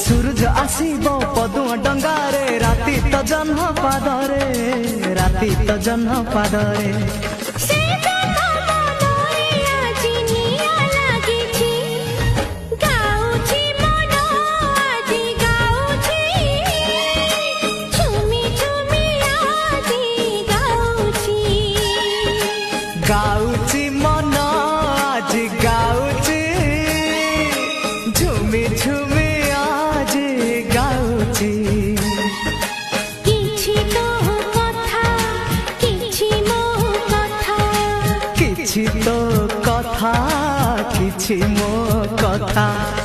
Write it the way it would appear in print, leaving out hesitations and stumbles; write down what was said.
सूरज आसीब पदुआ डंगारे राति तो जन्म पादरे राति तो जन्म पादरे गाउची मन आज गाउची झुमी झुमी आज गाउची किछि तो कथा किछि मो कथा किछि तो कथा किछि मो कथा।